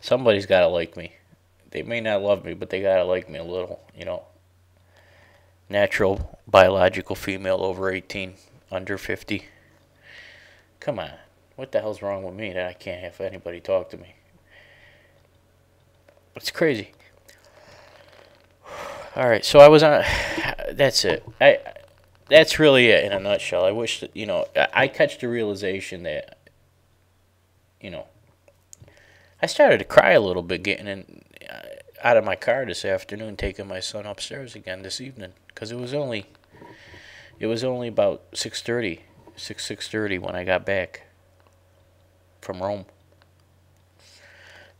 Somebody's got to like me. They may not love me, but they got to like me a little, you know. Natural, biological female over 18, under 50. Come on. What the hell's wrong with me that I can't have anybody talk to me? It's crazy. All right, so I was on. That's it. That's really it in a nutshell. I wish that, I catch the realization that, you know, I started to cry a little bit getting out of my car this afternoon, taking my son upstairs again this evening, because it was only about 6:30, 6:30 when I got back from Rome.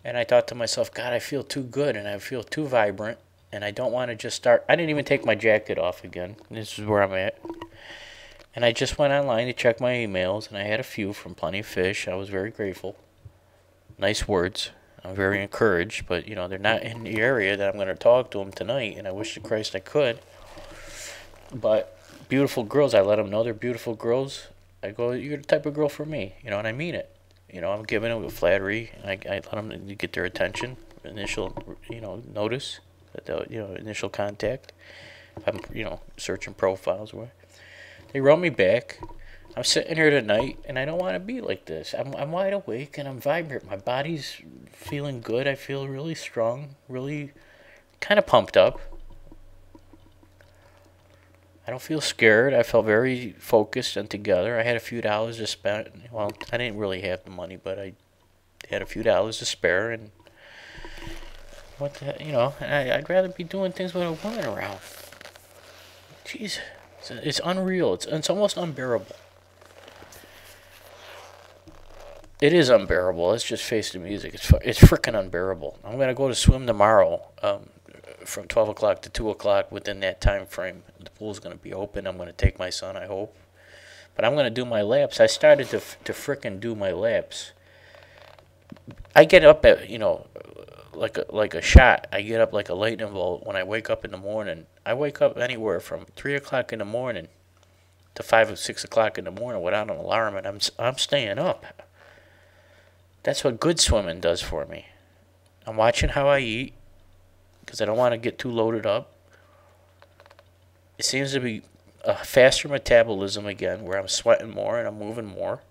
And I thought to myself, God, I feel too good and I feel too vibrant, and I don't want to just start. I didn't even take my jacket off again. This is where I'm at. And I just went online to check my emails, and I had a few from Plenty of Fish. I was very grateful. Nice words. I'm very encouraged, but they're not in the area that I'm going to talk to them tonight, and I wish to Christ I could. But beautiful girls, I let them know they're beautiful girls. I go, you're the type of girl for me, and I mean it. I'm giving them flattery. I let them get their attention, initial, notice, initial contact. I'm, searching profiles. They wrote me back. I'm sitting here tonight, and I don't want to be like this. I'm wide awake, and I'm vibrant. My body's feeling good. I feel really strong, really kind of pumped up. I don't feel scared. I felt very focused and together. I had a few dollars to spend. Well, I didn't really have the money, but I had a few dollars to spare, and I'd rather be doing things with a woman around. Jeez, it's unreal. It's almost unbearable. It is unbearable. Let's just face the music. It's freaking unbearable. I'm gonna go to swim tomorrow, from 12 o'clock to 2 o'clock within that time frame. The pool's gonna be open. I'm gonna take my son, I hope. But I'm gonna do my laps. I started to frickin' do my laps. I get up at like a shot. I get up like a lightning bolt when I wake up in the morning. I wake up anywhere from 3 o'clock in the morning to 5 or 6 o'clock in the morning without an alarm, and I'm staying up. That's what good swimming does for me. I'm watching how I eat because I don't want to get too loaded up. It seems to be a faster metabolism again, where I'm sweating more and I'm moving more.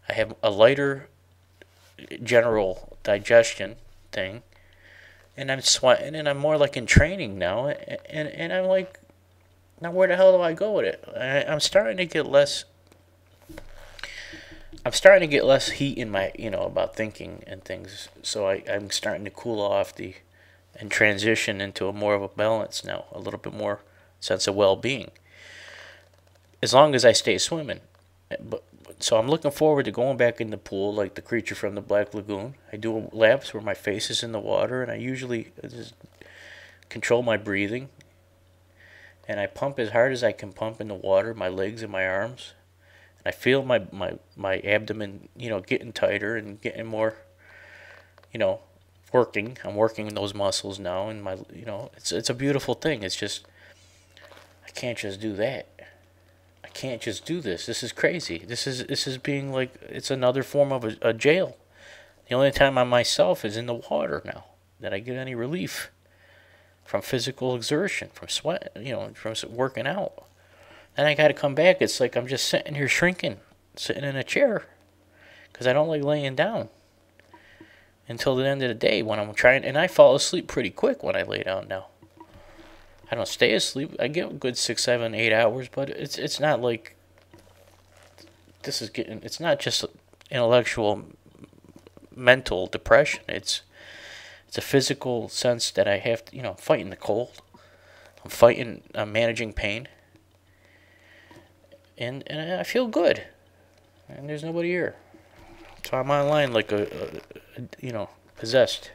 I have a lighter general digestion thing, and I'm sweating, and I'm more like in training now. And I'm like, now where the hell do I go with it? I'm starting to get less. I'm starting to get less heat in my, about thinking and things. So I'm starting to cool off and transition into a more of a balance now, a little bit more sense of well-being. As long as I stay swimming. So I'm looking forward to going back in the pool like the creature from the Black Lagoon. I do laps where my face is in the water, and I usually just control my breathing. And I pump as hard as I can pump in the water, my legs and my arms. I feel my abdomen, getting tighter and getting more, working. I'm working those muscles now, and it's a beautiful thing. It's just, I can't just do that. I can't just do this. This is crazy. This is being like, it's another form of a jail. The only time I'm myself is in the water now, that I get any relief from physical exertion, from sweat, from working out. Then I got to come back. It's like I'm just sitting here shrinking, sitting in a chair, because I don't like laying down until the end of the day when I'm trying. And I fall asleep pretty quick when I lay down now. I don't stay asleep. I get a good 6, 7, 8 hours, but it's not like this is getting. It's not just intellectual, mental depression. It's a physical sense that I have to, fighting the cold. I'm managing pain. And I feel good, and there's nobody here, so I'm online like possessed.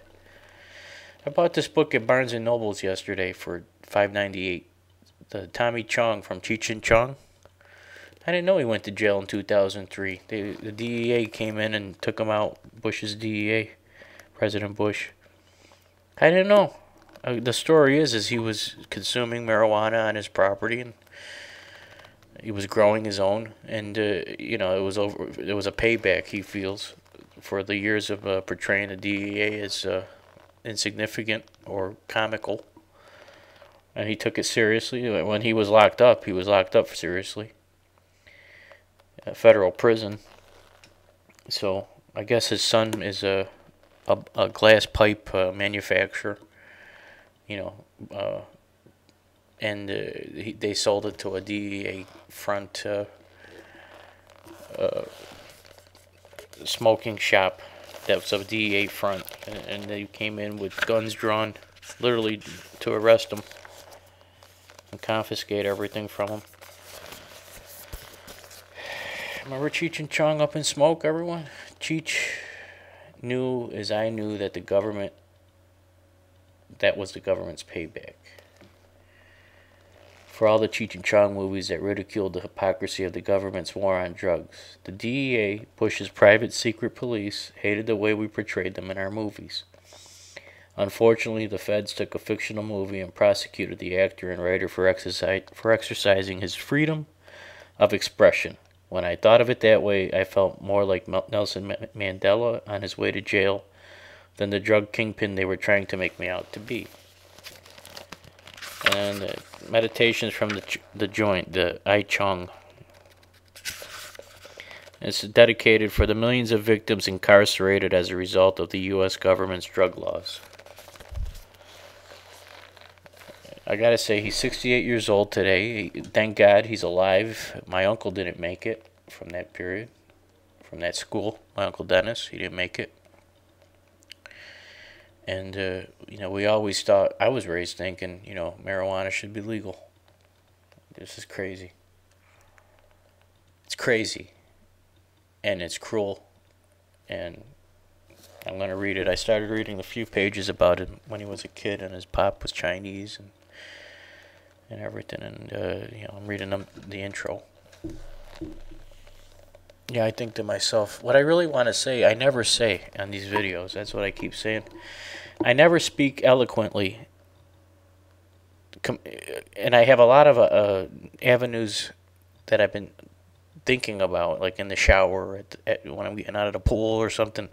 I bought this book at Barnes and Nobles yesterday for $5.98. The Tommy Chong from Cheech and Chong. I didn't know he went to jail in 2003. The DEA came in and took him out. Bush's DEA, President Bush. I didn't know. The story is he was consuming marijuana on his property, and he was growing his own, and it was a payback, he feels, for the years of portraying the DEA as insignificant or comical. And he took it seriously. When he was locked up seriously. Federal prison. So I guess his son is a glass pipe manufacturer. You know, and they sold it to a DEA front smoking shop that was a DEA front, and they came in with guns drawn, literally to arrest him and confiscate everything from him. Remember Cheech and Chong Up in Smoke, everyone? Cheech knew, as I knew, that that was the government's payback. For all the Cheech and Chong movies that ridiculed the hypocrisy of the government's war on drugs, the DEA, Bush's private secret police, hated the way we portrayed them in our movies. Unfortunately, the feds took a fictional movie and prosecuted the actor and writer for exercising his freedom of expression. When I thought of it that way, I felt more like Nelson Mandela on his way to jail than the drug kingpin they were trying to make me out to be. And meditations from the joint, the CHONG. It's dedicated for the millions of victims incarcerated as a result of the U.S. government's drug laws. I gotta say, he's 68 years old today. Thank God he's alive. My uncle didn't make it from that period, from that school. My Uncle Dennis, he didn't make it. And, you know, we always thought, I was raised thinking, you know, marijuana should be legal. This is crazy. It's crazy. And it's cruel. And I'm going to read it. I started reading a few pages about it when he was a kid and his pop was Chinese and everything. And, you know, I'm reading the intro. Yeah, I think to myself, what I really want to say, I never say on these videos. That's what I keep saying. I never speak eloquently. And I have a lot of avenues that I've been thinking about, like in the shower, when I'm getting out of the pool or something.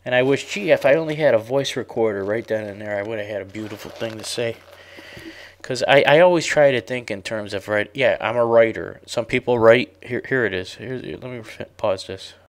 And I wish, gee, if I only had a voice recorder right then and there, I would have had a beautiful thing to say. Because I always try to think in terms of, yeah, I'm a writer. Some people write. Here it is. Let me pause this.